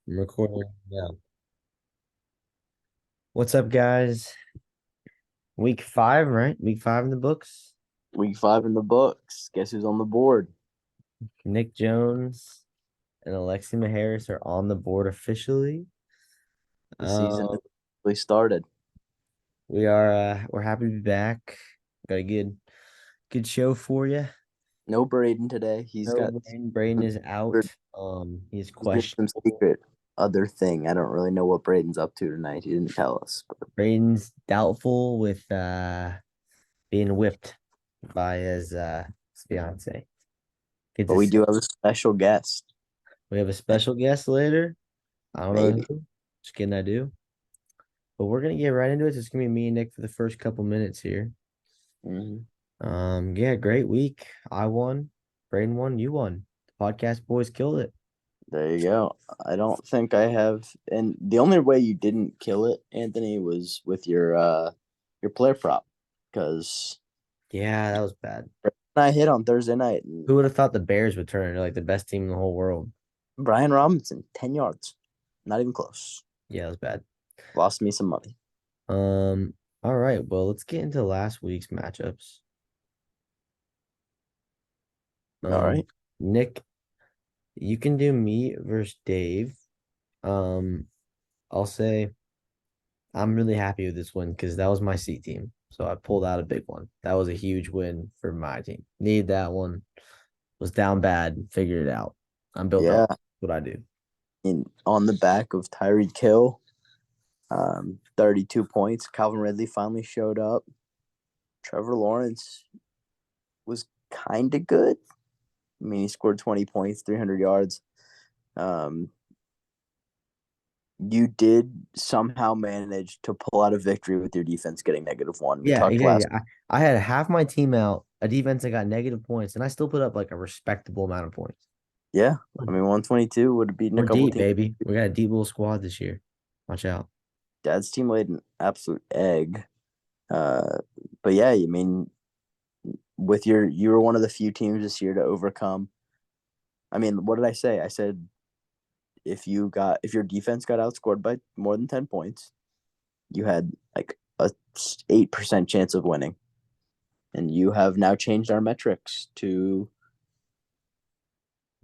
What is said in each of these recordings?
I'm recording now. What's up, guys? Week 5, right? Week 5 in the books. Week 5 in the books. Guess who's on the board? Nick Jones and Alexi Maharis are on the board officially. The season Um, has really started. we're happy to be back. Got a good show for you. No Braden today. He's No, got Braden is out. He's he's doing some questionable. secret other thing. I don't really know what Braden's up to tonight. He didn't tell us. Braden's doubtful with being whipped by his fiance. Get But to we see. do have a special guest. We have a special guest later. I don't know Maybe. who. Just kidding, I do. But we're gonna get right into it. So it's gonna be me and Nick for the first couple minutes here. hmm Yeah, great week. I won, Braden won, you won. The podcast boys killed it. There you go. I don't think I have, and the only way you didn't kill it, Anthony, was with your player prop, because Yeah, that was bad. I hit on Thursday night, and Who would have thought the Bears would turn into like the best team in the whole world? Brian Robinson, 10 yards, not even close. Yeah, it was bad. Lost me some money. Um, all right, well, let's get into last week's matchups. All Um, right. Nick, you can do me versus Dave. Um, I'll say I'm really happy with this win because that was my C team. So I pulled out a big one. That was a huge win for my team. Need that one. Was down bad. Figured it out. I'm built that way. Yeah. That's what I do. On the back of Tyreek Hill, 32 points. Calvin Ridley finally showed up. Trevor Lawrence was kind of good. I mean, he scored 20 points, 300 yards. Um, you did somehow manage to pull out a victory with your defense getting -1. We Yeah, talked yeah, last. yeah. I had half my team out, a defense that got negative points, and I still put up like a respectable amount of points. Yeah, I mean, 122 would have beaten a We're couple deep, teams. baby. We got a deep little squad this year. Watch out. Dad's team laid an absolute egg. Uh, but yeah, I mean, you were one of the few teams this year to overcome. I mean, what did I say? I said if your defense got outscored by more than 10 points, you had like a 8% chance of winning. And you have now changed our metrics to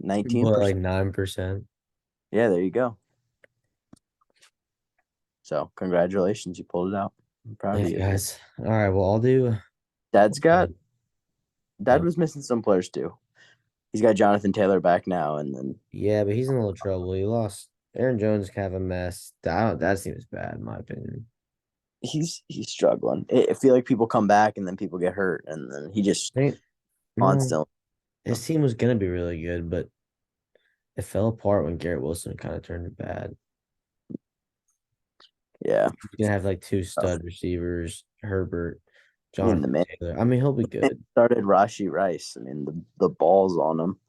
What, like 19%. 9%? Yeah, there you go. So congratulations, you pulled it out. I'm proud of Thanks, you. guys. All right, well, I'll do. Dad's got Dad Yeah. was missing some players too. He's got Jonathan Taylor back now, and then Yeah, but he's in a little trouble. He lost. Aaron Jones is kind of a mess. That seems bad, in my opinion. he's struggling. I feel like people come back and then people get hurt, and then he just I think, no, constantly. his team was gonna be really good, but it fell apart when Garrett Wilson kind of turned it bad. Yeah, He's gonna have like two stud receivers, Herbert, I mean the Jonathan man Taylor. I mean, he'll be good, started Rashi Rice. I mean the balls on him.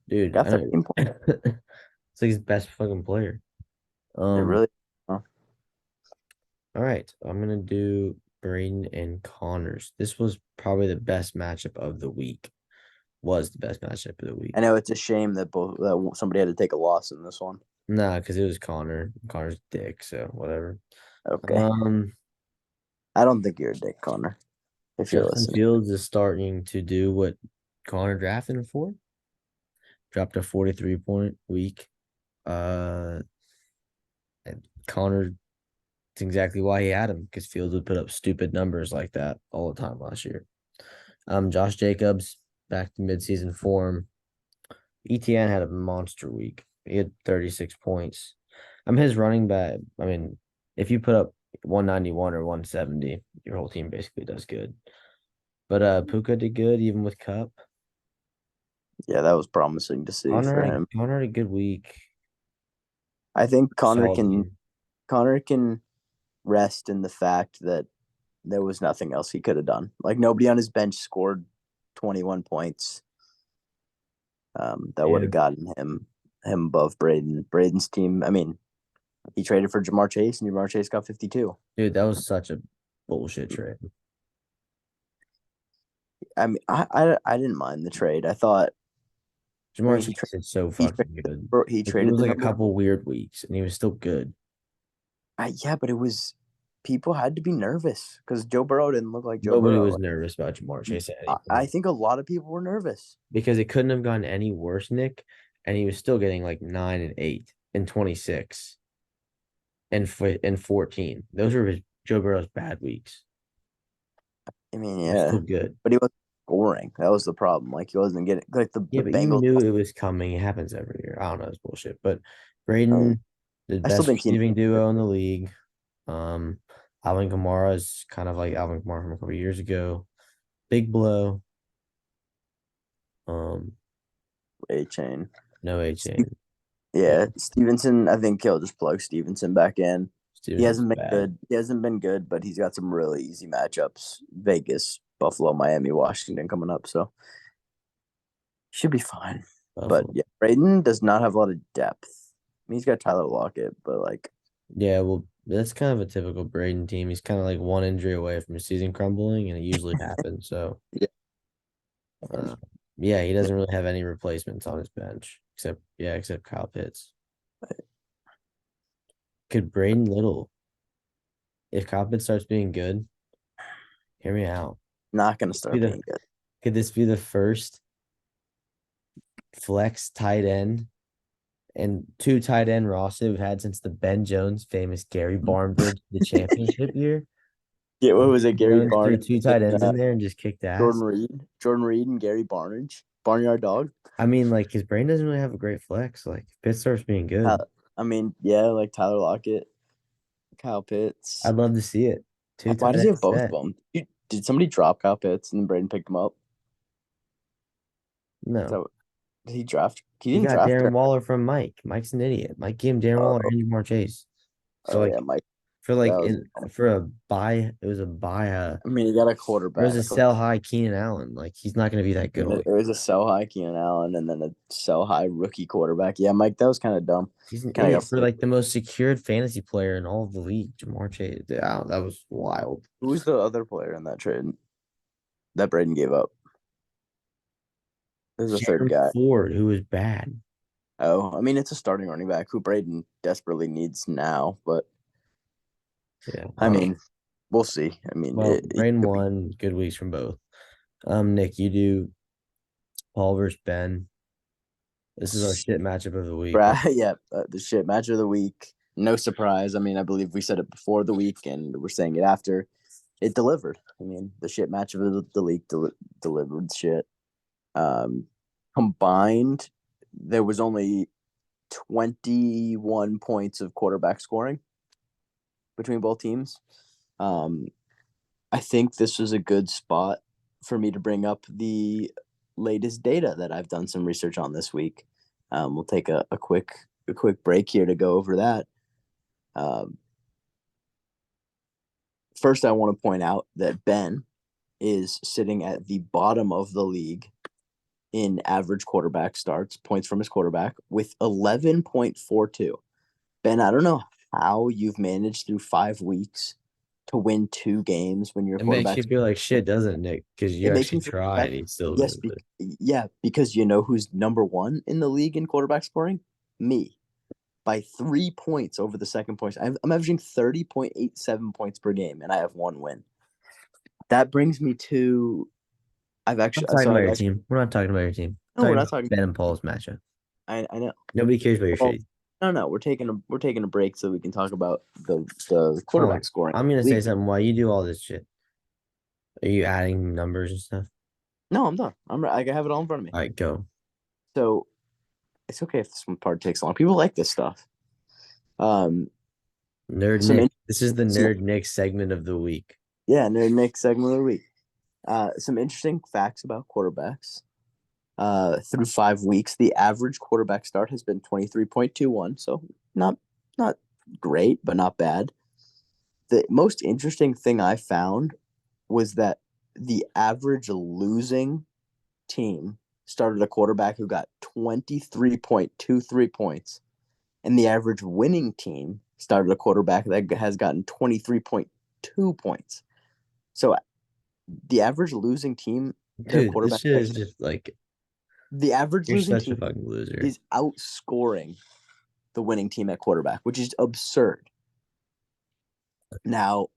dude. Got I know. 13 points. It's like his best fucking player. It Um, really. Oh, all right, I'm gonna do Braden and Connors. This was probably the best matchup of the week. Was the best matchup of the I week. know it's a shame that somebody had to take a loss in this one. Nah, because it was Connor. Connor's dick, so whatever. Okay, Um, I don't think you're a dick, Connor. If you're Justin listening, Fields is starting to do what Connor drafted him for. Dropped a 43-point week. Uh, and Connor, it's exactly why he had him because Fields would put up stupid numbers like that all the time last year. Josh Jacobs back to midseason form. ETN had a monster week. He had 36 points. His running back. I mean, if you put up 191 or 170, your whole team basically does good. But Puka did good even with Cup. yeah, that was promising to see for him. Connor had a good week. I think Solid game. Connor can rest in the fact that there was nothing else he could have done. Like nobody on his bench scored 21 points. That would Yeah. have gotten him above Braden. Braden's team. I mean, he traded for Jamar Chase, and Jamar Chase got 52. Dude, that was such a bullshit trade. I mean, I didn't mind the trade. I thought I Jamar mean, Chase is so he fucking good. he Like, it traded was the like a number. couple weird weeks, and he was still good. Yeah, but it was people had to be nervous because Joe Burrow didn't look like Joe Nobody was Burrow. nervous about Jamar Chase at any I point think a lot of people were nervous. because it couldn't have gone any worse, Nick. And he was still getting like 9 and 8 and 26 and 14. Those were his Joe Burrow's bad weeks. I mean, He was yeah, still good. but he wasn't scoring. That was the problem. Like he wasn't getting like Yeah, the but you Bengals. knew it was coming. It happens every year. I don't know, it's bullshit. But I mean, Braden, the I still best think he. receiving duo in the league. Um, Alvin Kamara is kind of like Alvin Kamara from a couple years ago. Big blow. Um, A chain. no A chain. Yeah, Yeah, Stevenson. I think he'll just plug Stevenson back in. He Stevenson's hasn't been bad. good. He hasn't been good, but he's got some really easy matchups: Vegas, Buffalo, Miami, Washington coming up. So should be fine. But Buffalo. yeah, Braden does not have a lot of depth. I mean, he's got Tyler Lockett, but like, Yeah, well, that's kind of a typical Braden team. He's kind of like one injury away from his season crumbling, and it usually happens. So, yeah, uh, yeah, he doesn't really have any replacements on his bench except Kyle Pitts. Could Braden Little, if Kyle Pitts starts being good, hear me out. not going to Be start the being good. Could this be the first flex tight end and two tight end roster we've had since the Ben Jones famous Gary Barnbridge the championship year? Yeah, what was it? Gary Jones threw Barnage two tight and ends in there and just kicked Jordan ass. Reed, Jordan Reed and Gary Barnage, Barnyard Dog. I mean, like his brain doesn't really have a great flex. Like if Pitt starts being good, I mean, yeah, like Tyler Lockett, Kyle I'd Pitts. love to see it. Two Why tight does he have ends both of set. them? Did somebody drop Kyle Pitts and then Braden picked him up? No, So did he draft? He he didn't got draft Darren Darren. Waller from Mike. Mike's an idiot. Mike gave him Darren Waller Oh, and Jamar Chase. So oh yeah, like Mike. for like That was. in for a buy, it was a buy. I mean, he got a It was a quarterback. sell high Keenan Allen. Like he's not going to be that good. It was a sell high Keenan Allen and then a sell high rookie quarterback. Yeah, Mike, that was kind of dumb. He's an Kind of idiot got for flipped. like the most secured fantasy player in all of the league, Jamar Chase. Yeah, that was wild. Who was the other player in that trade that Braden gave up? There's a third Jeremy guy. Ford, who was bad. Oh, I mean, it's a starting running back who Braden desperately needs now, but Yeah. I mean, we'll see. I mean, Well, it Brain could be won. Good weeks from both. Nick, you do Paul versus Ben. This is our shit matchup of the week, right? yeah, the shit match of the week. No surprise. I mean, I believe we said it before the week, and we're saying it after. It delivered. I mean, the shit match of the league delivered shit. Um, Combined, there was only 21 points of quarterback scoring between both teams. Um, I think this was a good spot for me to bring up the latest data that I've done some research on this week. We'll take a quick break here to go over that. Um, First, I want to point out that Ben is sitting at the bottom of the league in average quarterback starts, points from his quarterback, with 11.42. Ben, I don't know how you've managed through 5 weeks to win 2 games when your It makes you quarterback's. feel like shit, doesn't it, Nick? Because you It makes me actually feel try bad. and he still Yes, loses it. yeah, because you know who's number one in the league in quarterback scoring? Me, by 3 points over the second point. I'm averaging 30.87 points per game, and I have one win. That brings me to. I've I'm actually. talking So about I've your actually. team. We're not talking about your team. No, We're we're talking not about talking. Ben and Paul's matchup. I know. Nobody cares about your Well, shit. no. We're taking a break so we can talk about the Hold quarterback on. scoring. I'm gonna say League. something while you do all this shit. Are you adding numbers and stuff? No, I'm done. I have it all in front of me. All right, go. So it's okay if this one part takes long. People like this stuff. Nerd Some Nick. This is the some Nerd Nick segment of the week. yeah, nerd Nick segment of the week. Some interesting facts about quarterbacks. Through 5 weeks, the average quarterback start has been 23.21, so not great, but not bad. The most interesting thing I found was that the average losing team started a quarterback who got 23.23 points, and the average winning team started a quarterback that has gotten 23.2 points. So the average losing team, their Dude, this quarterback shit is just like The average You're losing such a team fucking loser. is outscoring the winning team at quarterback, which is absurd. Now,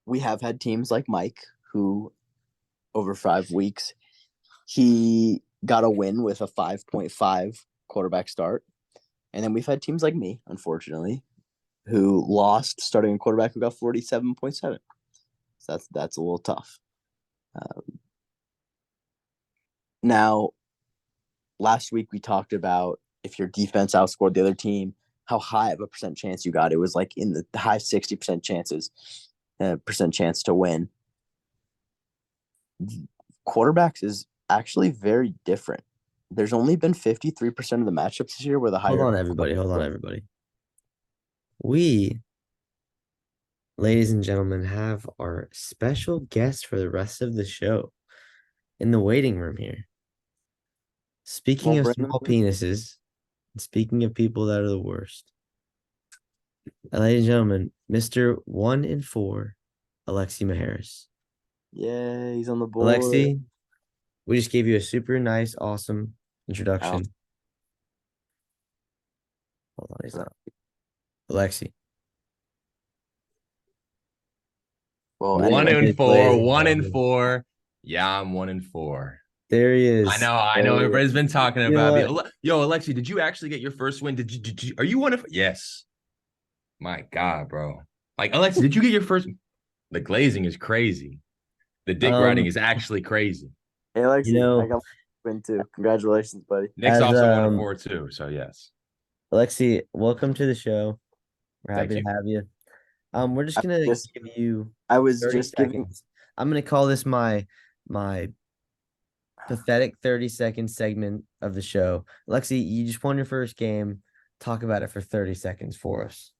we have had teams like Mike who, over 5 weeks, he got a win with a 5.5 quarterback start. And then we've had teams like me, unfortunately, who lost starting a quarterback who got 47.7. So that's a little tough. Now, last week we talked about if your defense outscored the other team, how high of a percent chance you got. It was like in the high 60% percent chance to win. Quarterbacks is actually very different. There's only been 53% of the matchups this year where the higher. Hold on, everybody. Hold on, everybody. We, ladies and gentlemen, have our special guest for the rest of the show in the waiting room here. Speaking We'll of bring them small in. penises, and speaking of people that are the worst, ladies and gentlemen, Mr. 1-4, Alexi Maharis. Yeah, he's on the board. Alexi, we just gave you a super nice, awesome introduction. Hold on, he's not. Alexi. Well, One anyway, and four, ladies and 1-4. Yeah, I'm 1-4. there he is. I know. Everybody's been talking You know about me. Yo, Alexi, did you actually get your first win? Did you? Are you one of? Yes. My God, bro. Like, Alexi, did you get your first? The glazing is crazy. The dick riding is actually crazy. Hey, Alexi, You know- I got my win too. Congratulations, buddy. Nick's As, also 1-4 too. So yes. Alexi, welcome to the show. We're Thank happy you. to have you. We're just I gonna just- give you I was 30 just giving. seconds. I'm gonna call this my pathetic 30-second segment of the show. Alexi, you just won your first game. Talk about it for 30 seconds for us.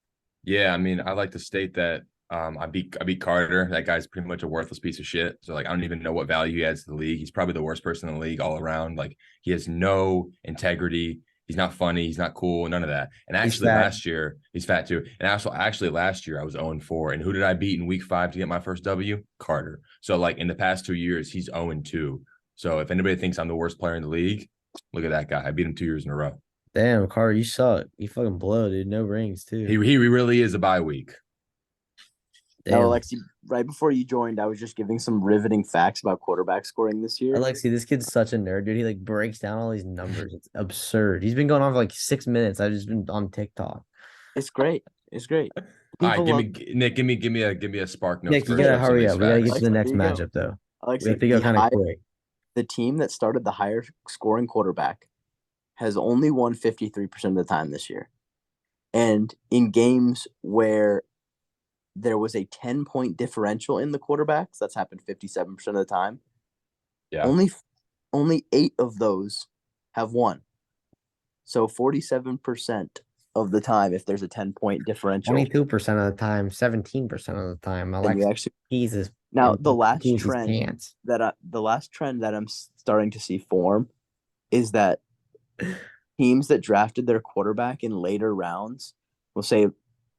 Yeah, I mean, I like to state that I beat Carter. That guy's pretty much a worthless piece of shit. So like, I don't even know what value he adds to the league. He's probably the worst person in the league all around. Like, he has no integrity. He's not funny. He's not cool. None of that. And He's actually, fat. last year he's fat too. And actually last year I was 0-4. And who did I beat in week 5 to get my first W? Carter. So like in the past 2 years, he's 0-2. So if anybody thinks I'm the worst player in the league, look at that guy. I beat him 2 years in a row. Damn, Carter, you suck. You fucking blow, dude. No rings, too. He really is a bye week. No, Damn. Alexi, right before you joined, I was just giving some riveting facts about quarterback scoring this year. Alexi, this kid's such a nerd, dude. He like breaks down all these numbers. It's absurd. He's been going on for like 6 minutes. I've just been on TikTok. It's great. It's great. All right, People Nick, give me a spark notes. Nick, you version gotta of some of hurry these up. We gotta get facts. to the next There you go. matchup, though. Alexi, We have to go kind of quick. the team that started the higher scoring quarterback has only won 53% of the time this year. And in games where there was a 10-point differential in the quarterbacks, that's happened 57% of the time. Yeah. Only 8 of those have won. So 47% of the time, if there's a 10-point differential, 22% of the time, 17% of the time. then you actually Jesus. now and the last pees his trend pants. that I'm starting to see form is that teams that drafted their quarterback in later rounds, we'll say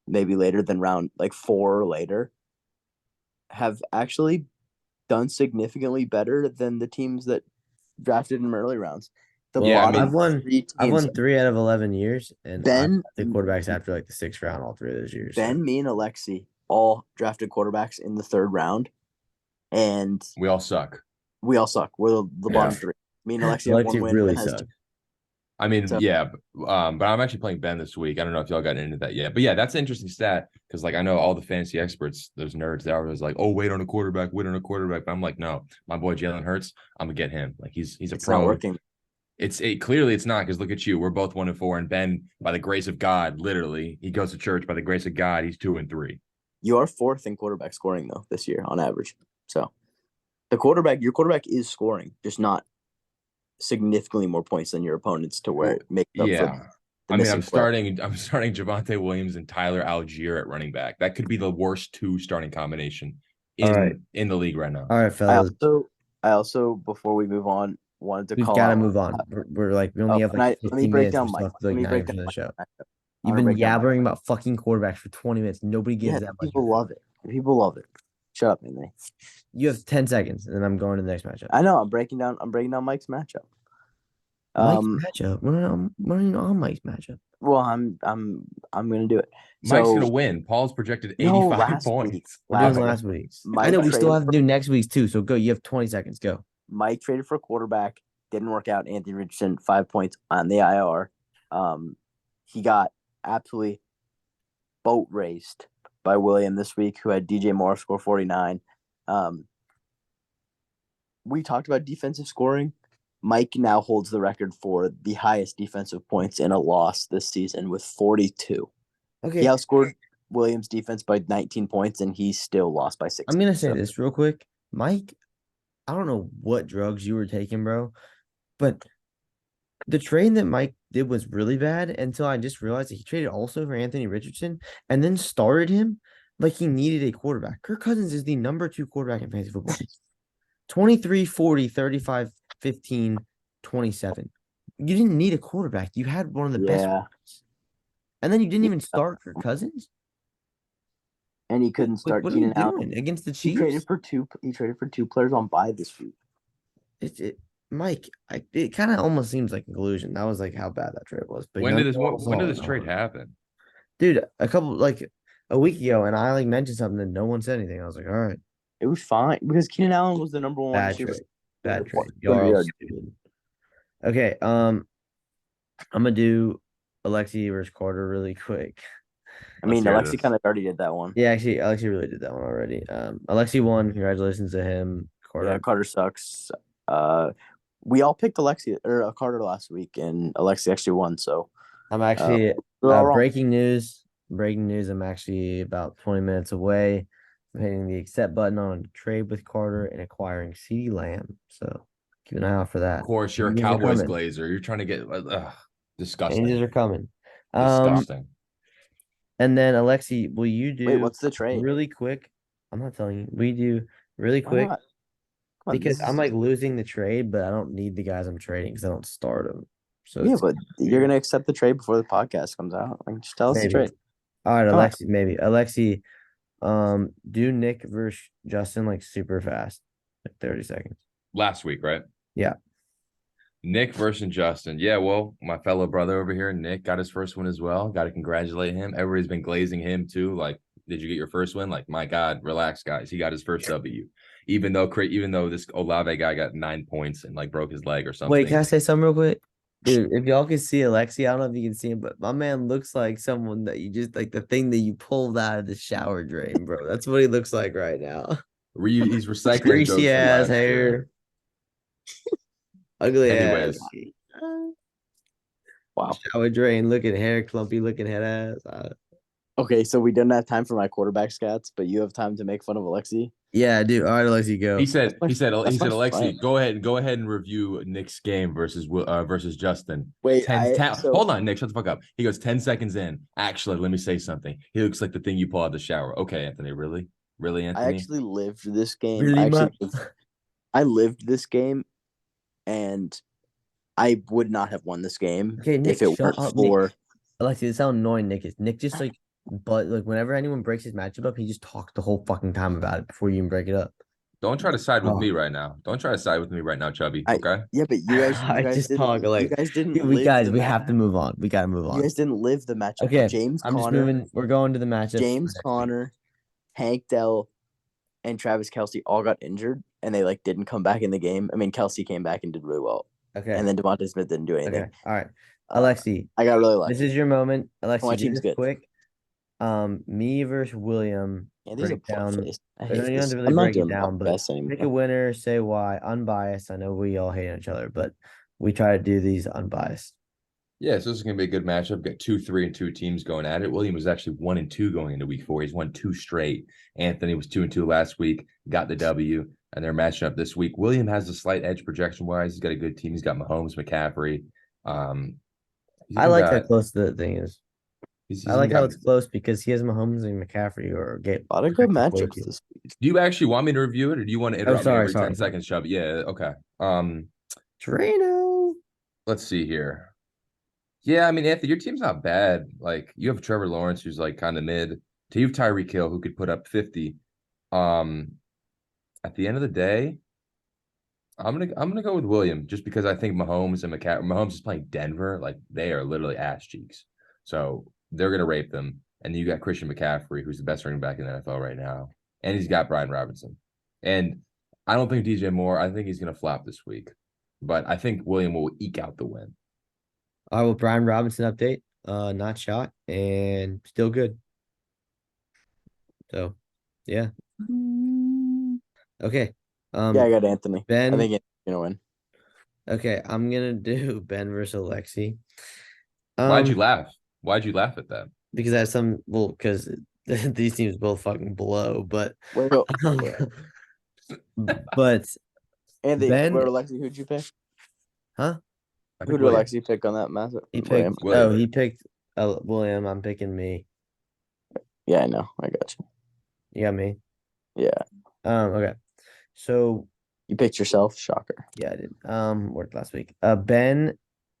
maybe later than round like 4 or later, have actually done significantly better than the teams that drafted in early rounds. The Yeah, I bottom mean- I've won teams, 3 out of 11 years, and Ben- the quarterbacks after like the 6th round all 3 of those years. so. Ben, me, and Alexi all drafted quarterbacks in the 3rd round, and We all suck. we all suck. We're the bottom Yeah. 3. Me and Alexi have Alexi one win. really Ben has sucks. 2. I mean, So- yeah, but I'm actually playing Ben this week. I don't know if y'all got into that yet, but yeah, that's an interesting stat because like I know all the fantasy experts, those nerds, they're always like, "Oh, wait on a quarterback, wait on a quarterback." But I'm like, no, my boy Jalen Hurts, I'm gonna get him. Like he's a It's pro. not working. Clearly it's not because look at you, we're both 1-4, and Ben, by the grace of God, literally, he goes to church. By the grace of God, he's 2-3. You are 4th in quarterback scoring though this year on average. So your quarterback is scoring, just not significantly more points than your opponents to where it makes up for Yeah. the I mean, missing play. I'm starting Javonte Williams and Tyler Algier at running back. That could be the worst 2 starting combination All right. in the league right now. All right, fellas. I also before we move on wanted to We've call got to out- move on. We're like, we only have and like let 15 me break minutes. down We're Mike. still Let me like break 90% down of the show. I You've wanna been break down yabbering about fucking quarterbacks for 20 minutes. Nobody gives Yeah, that much. people love it. People love it. Shut up, Anthony. You have 10 seconds, and then I'm going to the next matchup. I know. I'm breaking down Mike's matchup. Mike's matchup. We're not on Mike's matchup. Well, I'm gonna do it. Mike's So, gonna win. Paul's projected No, 85 last points. week. We're doing Last last week's. I Mike know we still traded have to do next week's too. So go. You have 20 seconds. Go. Mike traded for a quarterback. Didn't work out. Anthony Richardson, 5 points on the IR. He got absolutely boat raced by William this week, who had DJ Moore score 49. We talked about defensive scoring. Mike now holds the record for the highest defensive points in a loss this season with 42. Okay. He outscored Williams' defense by 19 points, and he still lost by 6. I'm gonna say this real quick, Mike. I don't know what drugs you were taking, bro, but the trade that Mike did was really bad until I just realized that he traded also for Anthony Richardson and then started him like he needed a quarterback. Kirk Cousins is the number 2 quarterback in fantasy football. 23, 40, 35, 15, 27. You didn't need a quarterback. You had one of the best Yeah. ones. And then you didn't even start Kirk Cousins? And he couldn't start What are you Keenan Allen. doing against the He traded Chiefs? for two players on bye this week. Mike, it kind of almost seems like a collusion. That was like how bad that trade was. But When did this all trade on. happen? Dude, a week ago, and I like mentioned something and no one said anything. I was like, all right, It was fine because Keenan Allen was the number one. bad receiver. trade. Bad trade. 200 Y'all are all yards. stupid. Okay, I'm gonna do Alexi versus Carter really quick. I mean, Let's hear Alexi this. kind of already did that one. Yeah, actually, Alexi really did that one already. Alexi won. Congratulations to him. Carter. Yeah, Carter sucks. We all picked Alexi or Carter last week, and Alexi actually won. So I'm actually we're all wrong. breaking news. Breaking news. I'm actually about 20 minutes away from hitting the accept button on trade with Carter and acquiring CeeDee Lamb. So keep an eye out for that. Of course, you're a Changes are Cowboys coming. glazer. You're trying to get disgusting. Changes are coming. Disgusting. And then Alexi, will you do Wait, what's the trade? really quick? I'm not telling you. We do really Why quick not? Come on, because this I'm is- like losing the trade, but I don't need the guys I'm trading because I don't start them. So yeah, it's but you're gonna accept the trade before the podcast comes out. Like, just tell us the maybe. trade. All right, All right. Alexi, maybe. Alexi, do Nick versus Justin like super fast, like 30 seconds. Last week, right? Yeah. Nick versus Justin. Yeah, well, my fellow brother over here, Nick, got his first win as well. Got to congratulate him. Everybody's been glazing him too. Like, did you get your first win? Like, my God, relax, guys. He got his first W. Even though this Olave guy got 9 points and like broke his leg or something. Wait, can I say something real quick? Dude, if y'all can see Alexi, I don't know if you can see him, but my man looks like someone that you just like the thing that you pulled out of the shower drain, bro. That's what he looks like right now. He's recycling jokes Greasy from ass last year. hair. Ugly Anyways. ass. Wow. Shower drain looking hair, clumpy looking head ass. Okay, so we don't have time for my quarterback stats, but you have time to make fun of Alexi. Yeah, dude. All right, Alexi, go. He said, my Alexi, friend. go ahead and review Nick's game versus Justin. Wait, Hold on, Nick, shut the fuck up. He goes 10 seconds in. Actually, let me say something. He looks like the thing you pull out of the shower. Okay, Anthony, really? Really, Anthony? I actually lived this game. Really, I lived this game, and I would not have won this game Okay, Nick, if it shut weren't up, for. Nick. Alexi, this is how annoying Nick is. Nick just like, but like whenever anyone breaks his matchup up, he just talks the whole fucking time about it before you even break it up. Don't try to side with Oh. me right now. Don't try to side with me right now, Chubby. I- Okay? Yeah, but you guys, I just didn't, talk like you guys didn't. Dude, we have to move on. We gotta move You on. guys didn't live the matchup. Okay, James I'm just Conner, moving. We're going to the matchup. James Conner, Hank Dell, and Travis Kelce all got injured, and they like didn't come back in the game. I mean, Kelce came back and did really well, Okay. and then Devontae Smith didn't do anything. Okay. All right. Alexi, I got really lucky. this is your moment. Alexi, My do team's this good. quick. Me versus William. Yeah, these are break down. butt-faced. I You hate don't this. have to really I'm not break it doing down, but best pick a anymore. winner, say why. Unbiased. I know we all hate each other, but we try to do these unbiased. Yeah, so this is gonna be a good matchup. Got 2, 3, and 2 teams going at it. William was actually 1-2 going into week 4. He's won 2 straight. Anthony was 2-2 last week, got the W, and they're matching up this week. William has a slight edge projection wise. He's got a good team. He's got Mahomes, McCaffrey. I like how close the thing is. He's I like how got- it's close because he has Mahomes and McCaffrey or get A lot of good protected matchups way too. this week. Do you actually want me to review it, or do you want to interrupt me sorry, every sorry. 10 seconds, Chubby? Yeah, okay. Trino. Let's see here. Yeah, I mean, Anthony, your team's not bad. Like, you have Trevor Lawrence, who's like kind of mid. You have Tyreek Hill, who could put up 50. At the end of the day, I'm gonna go with William just because I think Mahomes and Mahomes is playing Denver, like they are literally ass cheeks. So they're gonna rape them. And then you got Christian McCaffrey, who's the best running back in the NFL right now. And he's got Brian Robinson. And I don't think DJ Moore, I think he's gonna flop this week. But I think William will eke out the win. All right, well, Brian Robinson update. Not shot and still good. So, yeah. Okay. Yeah, I got Anthony. I Ben. think Anthony's gonna win. Okay, I'm gonna do Ben versus Alexi. Why'd you laugh? Why'd you laugh at that? Because I have some because these teams both fucking blow, but Wait, no, but Anthony, Ben- where Alexi, who'd you pick? huh? I Who think did William. Alexi pick on that matchup? He picked William. William. he picked William. I'm picking me. Yeah, I know. I got you. You got me. Yeah, Okay. So you picked yourself. Shocker. yeah, I did. Worked last week. Ben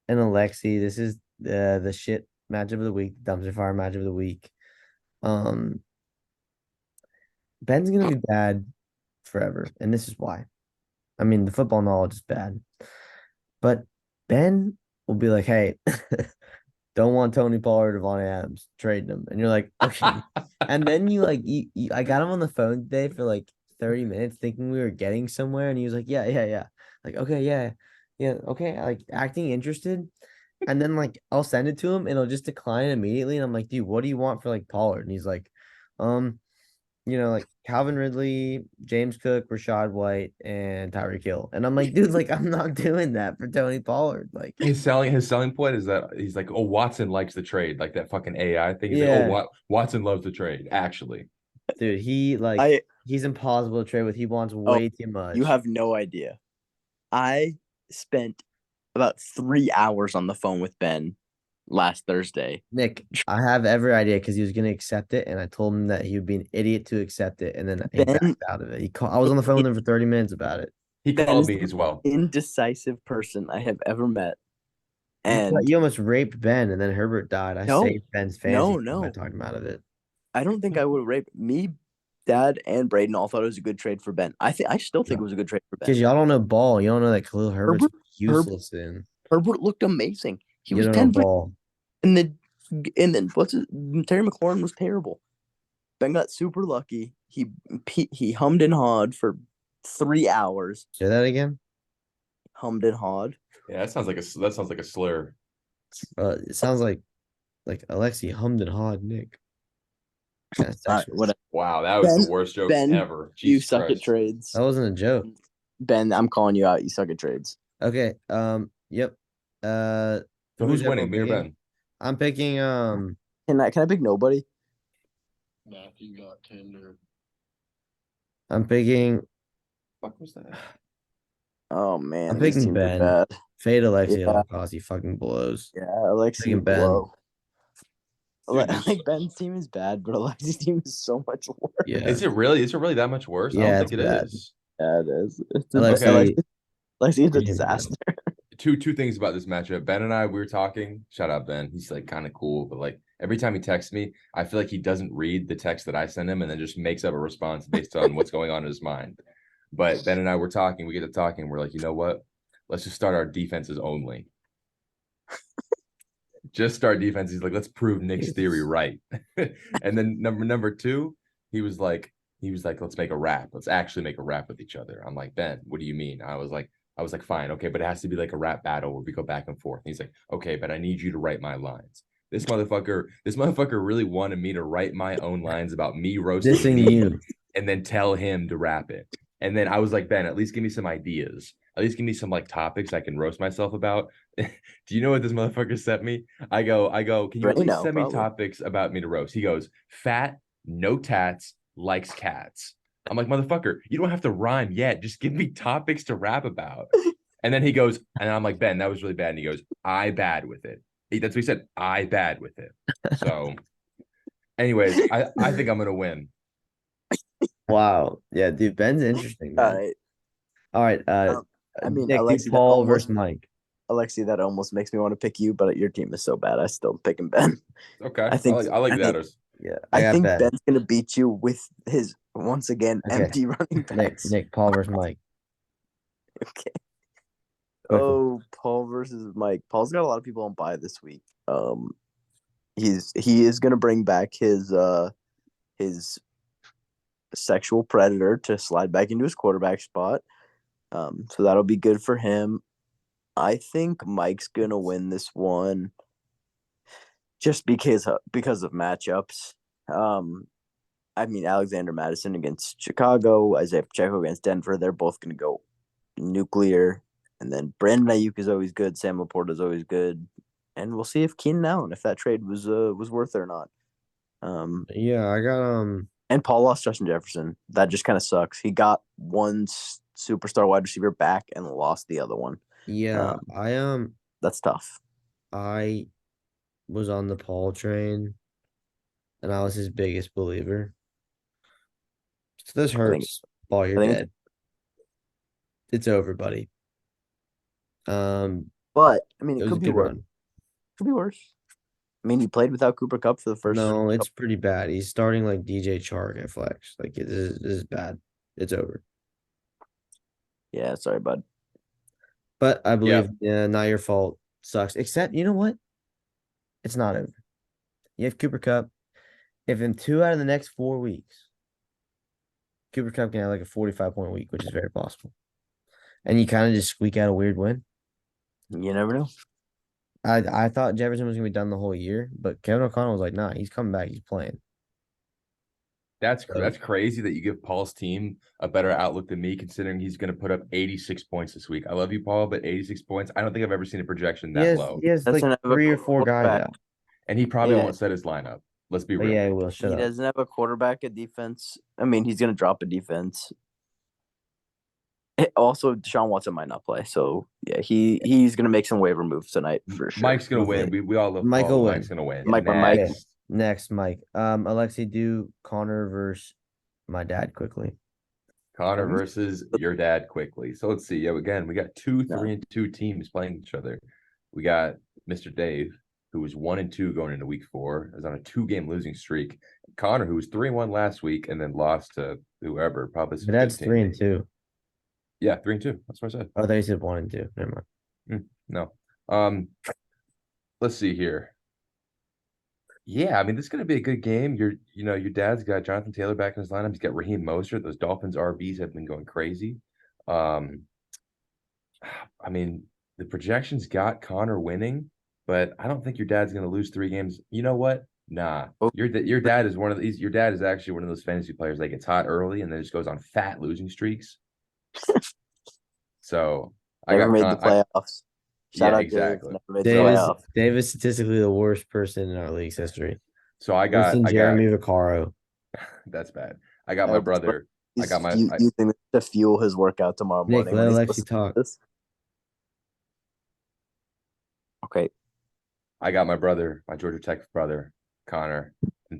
and Alexi. This is the shit matchup of the week, dumpster fire matchup of the week. Ben's gonna be bad forever, and this is why. I mean, the football knowledge is bad, but Ben will be like, "Hey, don't want Tony Pollard or Devontae Adams, trade them," and you're like, "Okay." And then I got him on the phone today for like 30 minutes, thinking we were getting somewhere, and he was like, "Yeah." Like, okay, yeah, okay, like acting interested. And then like I'll send it to him and he'll just decline immediately. And I'm like, dude, what do you want for like Pollard? And he's like, like Calvin Ridley, James Cook, Rashad White, and Tyreek Hill. And I'm like, dude, like I'm not doing that for Tony Pollard. Like His selling point is that he's like, oh, Watson likes the trade, like that fucking AI thing. He's Yeah. like, oh, Watson loves the trade, actually. dude, he's impossible to trade with. He wants way too much. You have no idea. I spent about 3 hours on the phone with Ben last Thursday. Nick, I have every idea because he was gonna accept it, and I told him that he would be an idiot to accept it, and then he Ben- backed out of it. I was on the phone with him for 30 minutes about it. He Ben called is me as well. Indecisive person I have ever met. And You almost raped Ben, and then Herbert died. I No, saved Ben's fantasy team no. by talking him out of it. I don't think I would rape me. Dad and Braden all thought it was a good trade for Ben. I still think it was a good trade for Ben. Because y'all don't know ball. You don't know that Khalil Herbert's Herbert- useless in. Herbert looked amazing. He You was don't know 10 for ball. and then Terry McLaurin was terrible. Ben got super lucky. He hummed and hawed for 3 hours. Say that again. Hummed and hawed. Yeah, that sounds like a slur. It sounds like Alexi hummed and hawed Nick. Kinda All right, sexual. whatever. Wow, that was Ben- the worst joke Ben, ever. You Jesus suck Christ. at trades. That wasn't a joke. Ben, I'm calling you out. You suck at trades. Okay. Yep. So who's winning, me or everyone Ben? I'm picking. Can I pick nobody? Matthew got tender. I'm picking Fuck was that? Oh man, I'm these picking teams are Ben. bad. Fade Alexi at Yeah. all costs. He fucking blows. Yeah, Alexi Picking Ben. blow. Dude, Like Ben's team is bad, but Alexi's team is so much worse. Yeah. Is it really that much worse? I Yeah, don't think it's it bad. is. Yeah, it is. It's a, Alexi, Alexi is a Pretty bad. disaster. Two things about this matchup. Ben and I, we were talking. Shout out Ben. He's like kind of cool, but like every time he texts me, I feel like he doesn't read the text that I send him and then just makes up a response based on what's going on in his mind. But Ben and I were talking. We get to talking. We're like, you know what? Let's just start our defenses only. Just start defense. He's like, let's prove Nick's theory right. And then number two, he was like, let's make a rap. Let's actually make a rap with each other. I'm like, Ben, what do you mean? I was like, fine, okay, but it has to be like a rap battle where we go back and forth. And he's like, okay, but I need you to write my lines. This motherfucker really wanted me to write my own lines about me roasting dissing me you. and then tell him to rap it. And then I was like, Ben, at least give me some ideas. At least give me some like topics I can roast myself about. Do you know what this motherfucker sent me? I go, can you at least send me topics about me to roast? He goes, fat, no tats, likes cats. I'm like, motherfucker, you don't have to rhyme yet. Just give me topics to rap about. And then he goes, and I'm like, Ben, that was really bad. And he goes, I bad with it. That's what he said. I bad with it. So anyways, I think I'm going to win. Wow. Yeah, dude, Ben's interesting. All Man. right, All right. I mean, Nick, Alexi, Paul versus Mike. Alexi, that almost makes me want to pick you, but your team is so bad. I still picking Ben. Okay. I think I like that. Yeah, I got think Ben. Ben's gonna beat you with his Once again, Okay. empty running backs. Nick, Paul versus Mike. Okay. Quickly. Oh, Paul versus Mike. Paul's got a lot of people on bye this week. He is gonna bring back his sexual predator to slide back into his quarterback spot. So that'll be good for him. I think Mike's gonna win this one just because of matchups. I mean, Alexander Madison against Chicago, Isaiah Pacheco against Denver. They're both gonna go nuclear. And then Brandon Ayuk is always good. Sam Laporta is always good. And we'll see if Keenan Allen, if that trade was worth it or not. Yeah, I got And Paul lost Justin Jefferson. That just kind of sucks. He got one superstar wide receiver back and lost the other one. yeah, That's tough. I was on the Paul train, and I was his biggest believer. So this think- hurts. Paul, you're I think dead. It's over, buddy. But I mean, It it was a could be good worse. run. Could be worse. I mean, he played without Cooper Kupp for the first. No, it's couple- pretty bad. He's starting like DJ Chark at flex. Like this is bad. It's over. Yeah, sorry, bud. But I believe, yeah, not your fault. Sucks. Except, you know what? It's not over. You have Cooper Cup. If in 2 out of the next 4 weeks, Cooper Cup can have like a 45-point week, which is very possible. And you kind of just squeak out a weird win. You never know. I thought Jefferson was gonna be done the whole year, but Kevin O'Connell was like, nah, he's coming back, he's playing. That's crazy that you give Paul's team a better outlook than me, considering he's going to put up 86 points this week. I love you, Paul, but 86 points. I don't think I've ever seen a projection that low. He has like Doesn't have a 3 or 4 guys quarterback. out. And he probably Yeah. won't set his lineup. Let's be But real. yeah, he will. Shut He up. doesn't have a quarterback, a defense. I mean, he's going to drop a defense. Also, Deshaun Watson might not play, so yeah, he's going to make some waiver moves tonight for sure. Mike's going to Okay. win. We all love Mike Paul. will Mike's win. going to win. Mike, Next. Next, Mike. Alexi, do Connor versus my dad quickly. Connor Mhm. versus your dad quickly. So let's see. Yeah, again, we got 2, 3, and 2 teams playing each other. We got Mr. Dave, who was 1 and 2 going into week 4, is on a 2-game losing streak. Connor, who was 3-1 last week and then lost to whoever, probably My some dad's good 3 team. and 2. Yeah, 3 and 2. That's what I said. Oh, they said 1 and 2. Never mind. No. Let's see here. Yeah, I mean, this is going to be a good game. Your dad's got Jonathan Taylor back in his lineup. He's got Raheem Mostert. Those Dolphins RBs have been going crazy. I mean, the projections got Connor winning, but I don't think your dad's going to lose 3 games. You know what? Nah. Oh. Your dad is one of these. Your dad is actually one of those fantasy players that gets hot early and then just goes on fat losing streaks. So Never made the playoffs. Shout Yeah, out exactly. Dave. Never made the playoffs. Dave is statistically the worst person in our league's history. So I got Jeremy Vaccaro. That's bad. I got my brother. I got my. Using this to fuel his workout tomorrow Nick, morning. let when he's Alexi listening to talk. this. Okay. I got my brother, my Georgia Tech brother, Connor,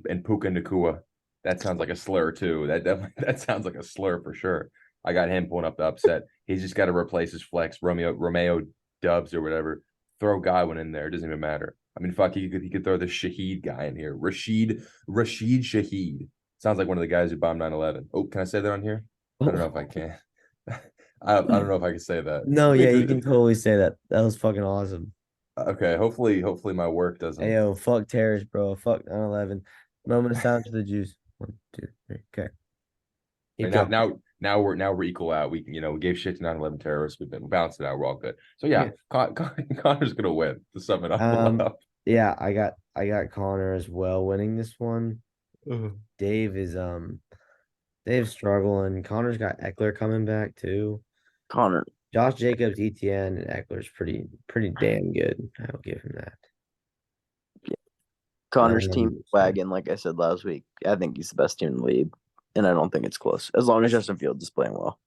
and Puka Nakua. That sounds like a slur too. That sounds like a slur for sure. I got him pulling up the upset. He's just got to replace his flex, Romeo Dubs or whatever. Throw Godwin in there. It doesn't even matter. I mean, fuck, he could throw the Shaheed guy in here. Rashid Shaheed. Sounds like one of the guys who bombed 9/11. Oh, can I say that on here? I don't know if I can. I don't know if I can say that. No, yeah, you can totally say that. That was fucking awesome. Okay, hopefully my work doesn't. Hey, yo, fuck terrorists, bro. Fuck 9/11. Moment of silence for the Jews. 1, 2, 3. Okay. Keep Right, going. now we're equal out. We gave shit to 9/11 terrorists. We've been balanced it out. We're all good. So yeah, Connor's gonna win. To sum it up. Yeah, I got Connor as well winning this one. Dave is Dave's struggling. Connor's got Eckler coming back too. Connor. Josh Jacobs, ETN, and Eckler's pretty damn good. I'll give him that. Connor's team wagon, like I said last week. I think he's the best team in the league. And I don't think it's close. As long as Justin Fields is playing well.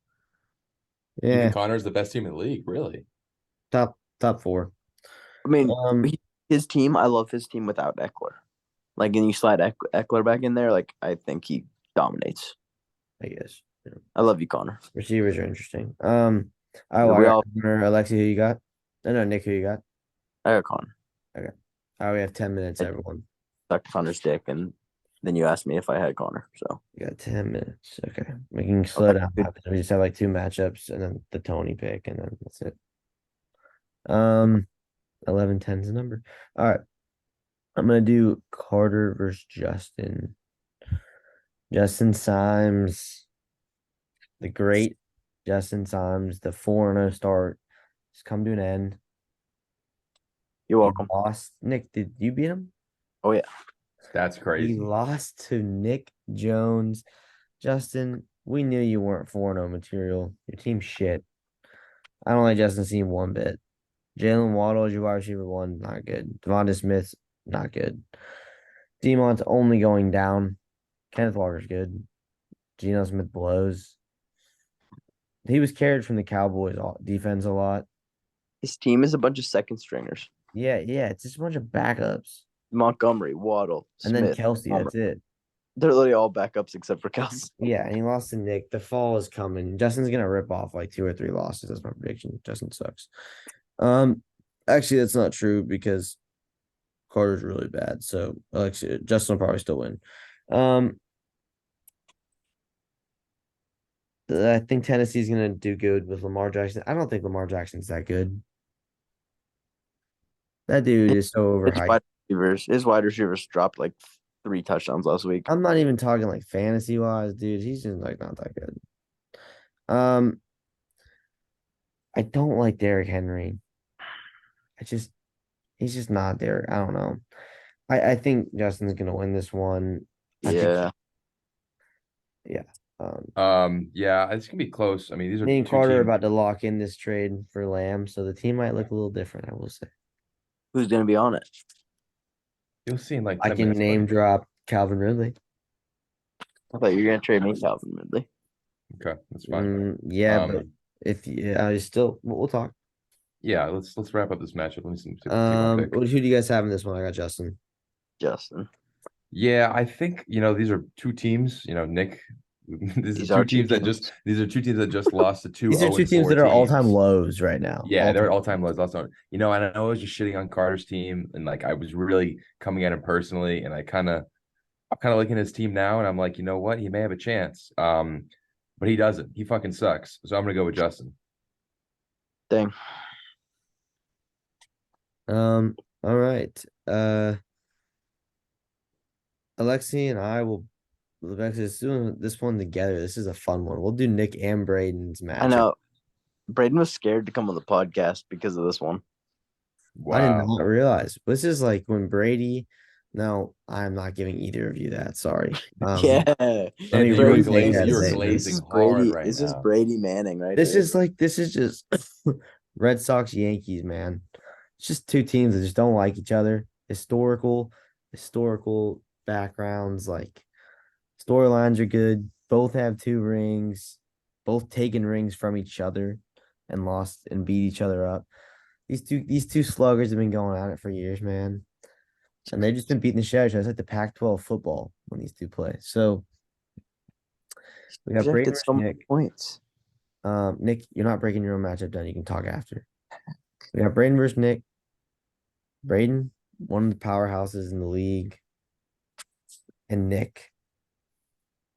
Yeah, Connor's the best team in the league, really. top 4. I mean, his team, I love his team without Eckler. Like, and you slide Eckler back in there, like, I think he dominates. I guess. Yeah. I love you, Connor. Receivers are interesting. I got Connor. Alexi, who you got? No, Nick, who you got? I got Connor. Okay. All right, we have 10 minutes, everyone. Suck Connor's dick and Then you asked me if I had Connor. So You got 10 minutes. Okay. We can slow Okay, down. good. after. We just have like two matchups and then the Tony pick, and then that's it. 11-10 is the number. All right. I'm gonna do Carter versus Justin. Justin Symes, the great Justin Symes, the 4-0 start has come to an end. You're He welcome. lost. Nick, did you beat him? Oh yeah. That's He crazy. lost to Nick Jones. Justin, we knew you weren't 4-0 material. Your team's shit. I don't like Justin's team one bit. Jalen Waddle is your wide receiver one, not good. Devonta Smith, not good. Demon's only going down. Kenneth Walker's good. Geno Smith blows. He was carried from the Cowboys defense a lot. His team is a bunch of second stringers. Yeah, it's just a bunch of backups. Montgomery, Waddle, And then Smith, Kelsey, Palmer. that's it. They're literally all backups except for Kelsey. Yeah, and he lost to Nick. The fall is coming. Justin's gonna rip off like 2 or 3 losses. That's my prediction. Justin sucks. Actually, that's not true because Carter's really bad. So actually, Justin will probably still win. I think Tennessee's gonna do good with Lamar Jackson. I don't think Lamar Jackson's that good. That dude is so overhyped. His wide receivers dropped like 3 touchdowns last week. I'm not even talking like fantasy wise, dude. He's just like not that good. I don't like Derrick Henry. He's just not there. I don't know. I think Justin's gonna win this one. Yeah. Yeah, it's gonna be close. I mean, these are Me and two Carter are teams. about to lock in this trade for Lamb, so the team might look a little different, I will say. Who's gonna be on it? You'll see in like I 10 can minutes. name buddy. drop Calvin Ridley. I thought you were gonna trade me Calvin Ridley. Okay, that's fine. Yeah, but Um, if I still we'll talk. yeah, let's wrap up this matchup. Let me see my pick. Who do you guys have in this one? I got Justin. Justin. Yeah, I think these are two teams. Nick, these are two teams that just lost to two. These are 2 teams that are all-time lows right now. Yeah, they're all-time lows. Last time, and I know I was just shitting on Carter's team, and like I was really coming at him personally, and I'm kind of looking at his team now, and I'm like, you know what, he may have a chance. But he doesn't. He fucking sucks. So I'm gonna go with Justin. Dang. All right. Alexi and I will Alexis doing this one together. This is a fun one. We'll do Nick and Braden's match. I know. Braden was scared to come on the podcast because of this one. Wow. I did not realize. This is like when Brady. No, I'm not giving either of you that. Sorry. Yeah. Let me You were retake glazing, that you were statement. glazing hard Brady. right This is now. Brady Manning, right? This here. is just Red Sox Yankees, man. It's just 2 teams that just don't like each other. Historical backgrounds, like storylines are good. Both have 2 rings, both taken rings from each other and lost and beat each other up. These two sluggers have been going at it for years, man. And they've just been beating the shit out of each other. It's like the Pac-12 football when these 2 play. So we got Braden Projected so many Nick. points. Nick, you're not breaking your own matchup down. You can talk after. We got Braden versus Nick. Braden, one of the powerhouses in the league. And Nick,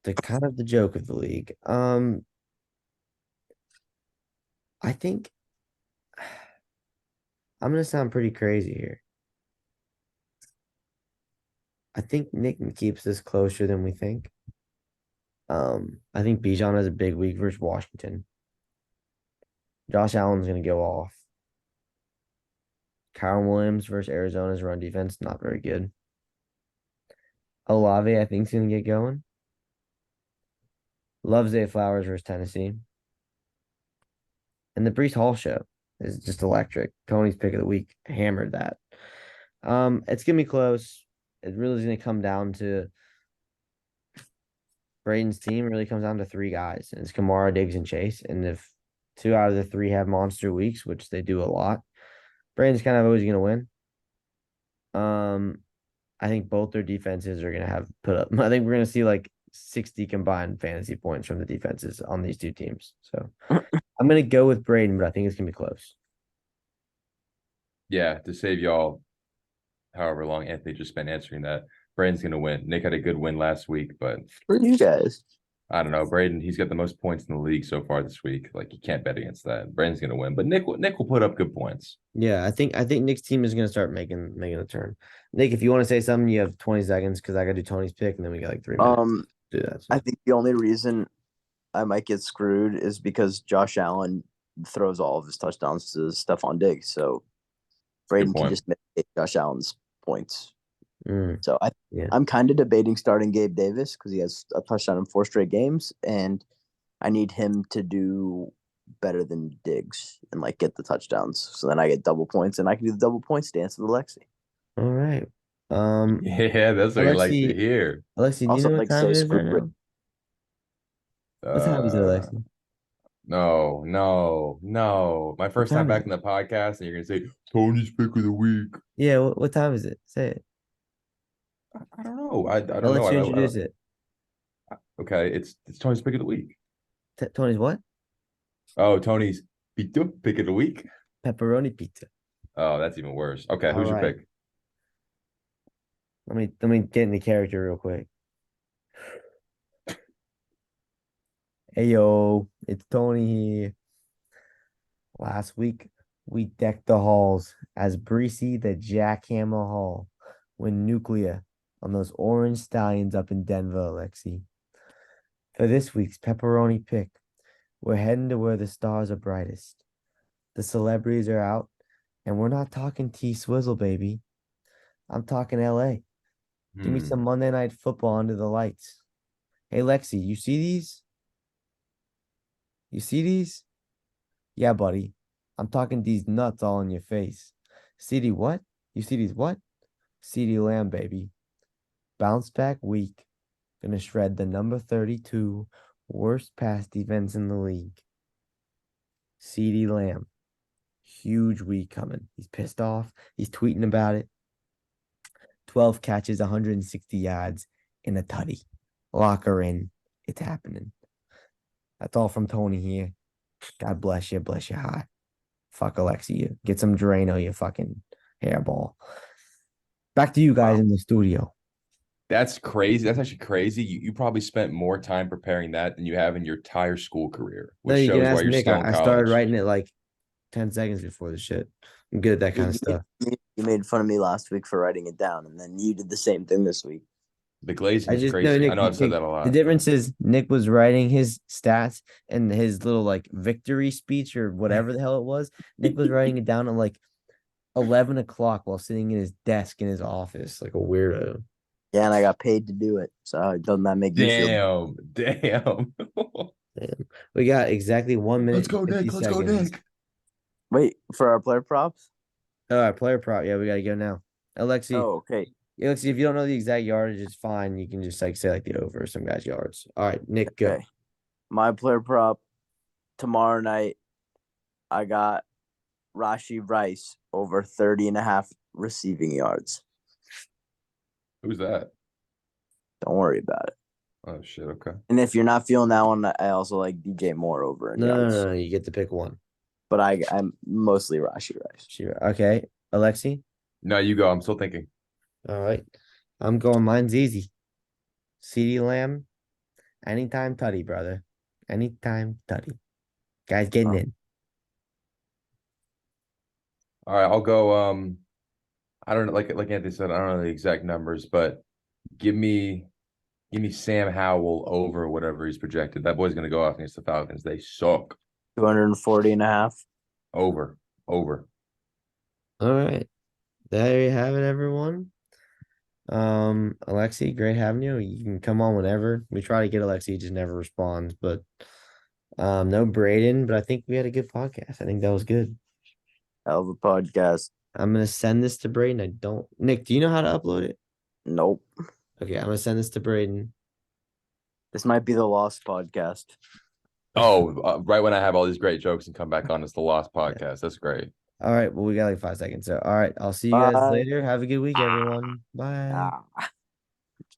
the kind of the joke of the league. I think I'm gonna sound pretty crazy here. I think Nick keeps this closer than we think. I think Bijan has a big week versus Washington. Josh Allen's gonna go off. Kyron Williams versus Arizona's run defense, not very good. Olave, I think, is gonna get going. Love Zay Flowers versus Tennessee. And the Brees Hall show is just electric. Tony's pick of the week hammered that. It's gonna be close. It really is gonna come down to Braden's team. Really comes down to 3 guys, and it's Kamara, Diggs, and Chase. And if 2 out of the 3 have monster weeks, which they do a lot, Braden's kind of always gonna win. I think both their defenses are gonna have put up. I think we're gonna see like 60 combined fantasy points from the defenses on these 2 teams. So I'm gonna go with Braden, but I think it's gonna be close. Yeah, to save y'all however long Anthony just spent answering that. Braden's gonna win. Nick had a good win last week, but For you guys. I don't know. Braden, he's got the most points in the league so far this week. Like you can't bet against that. Braden's gonna win, but Nick will put up good points. Yeah, I think Nick's team is gonna start making a turn. Nick, if you want to say something, you have 20 seconds because I gotta do Tony's pick and then we got like 3 minutes to do that. So. I think the only reason I might get screwed is because Josh Allen throws all of his touchdowns to Stephon Diggs. So Braden can point. just mitigate Josh Allen's points. Mm, So yeah. I'm kind of debating starting Gabe Davis because he has a touchdown in 4 straight games, and I need him to do better than Diggs and like get the touchdowns. So then I get double points, and I can do the double points dance with Alexi. All right. Yeah, that's what I like to Alexi- hear. Alexi, do you Also, know what like, time say it is right screw now? What time is it, Alexi? No. My first time time is back in the podcast, and you're gonna say Tony's pick of the week. Yeah, what time is it? Say it. I don't know. I don't I'll know. let you I introduce it. okay, it's Tony's pick of the week. Tony's what? Oh, Tony's pick of the week. Pepperoni pizza. Oh, that's even worse. Okay, All who's your right. pick? Let me get into character real quick. Hey yo, it's Tony here. Last week we decked the halls as Breesy the Jackhammer Hall went nuclear on those orange stallions up in Denver, Alexi. For this week's pepperoni pick, we're heading to where the stars are brightest. The celebrities are out, and we're not talking T Swizzle, baby. I'm talking LA. Give me some Monday Night Football under the lights. Hey, Lexi, you see these? You see these? Yeah, buddy. I'm talking these nuts all in your face. CD what? You see these what? CD Lamb, baby. Bounce back week. Gonna shred the number 32 worst pass defense in the league. CD Lamb. Huge week coming. He's pissed off. He's tweeting about it. 12 catches, 160 yards in a tutty. Lock her in. It's happening. That's all from Tony here. God bless you. Bless your heart. Fuck Alexi. You get some Drano, you fucking hairball. Back to you guys in the studio. That's crazy. That's actually crazy. You probably spent more time preparing that than you have in your entire school career, No, which you can shows why ask you're Nick. still in I started college. writing it like 10 seconds before the shit. I'm good at that kind of stuff. You made fun of me last week for writing it down, and then you did the same thing this week. The glazing I is just crazy. know Nick. I know I've said that a The lot. difference is Nick was writing his stats and his little like victory speech or whatever the hell it was. Nick was writing it down at like 11 o'clock while sitting in his desk in his office like a weirdo. Yeah, and I got paid to do it. So doesn't that make you feel? Damn. Damn. We got exactly 1 minute. Let's go, and 50 Nick. Let's go, seconds. Nick. Wait, for our player props? All right, player prop. Yeah, we gotta go now. Alexi, Oh, okay. Alexi, if you don't know the exact yardage, it's fine. You can just like say like the over some guys' yards. All right, Nick, go. Okay. My player prop tomorrow night, I got Rashi Rice over 30.5 receiving yards. Who's that? Don't worry about it. Oh shit. Okay. And if you're not feeling that one, I also like DJ Moore over in yards. No, you get to pick one. But I'm mostly Rashi Rice. Sure. Okay, Alexi. No, you go. I'm still thinking. All right, I'm going. Mine's easy. CeeDee Lamb, anytime tutty, brother. Anytime tutty. Guys getting in. All right, I'll go. I don't know, like Anthony said, I don't know the exact numbers, but give me Sam Howell over whatever he's projected. That boy's gonna go off against the Falcons. They suck. 240.5. Over. All right, there you have it, everyone. Alexi, great having you. You can come on whenever. We try to get Alexi, he just never responds. But no Braden, but I think we had a good podcast. I think that was good. Hell of a podcast. I'm gonna send this to Braden. I don't Nick, do you know how to upload it? Nope. Okay, I'm gonna send this to Braden. This might be the lost podcast. Oh, right when I have all these great jokes and come back on, it's the Lost Podcast. That's great. All right, well, we got like 5 seconds. So all right, I'll see you guys Bye. later. Have a good week, everyone. Bye. Ah.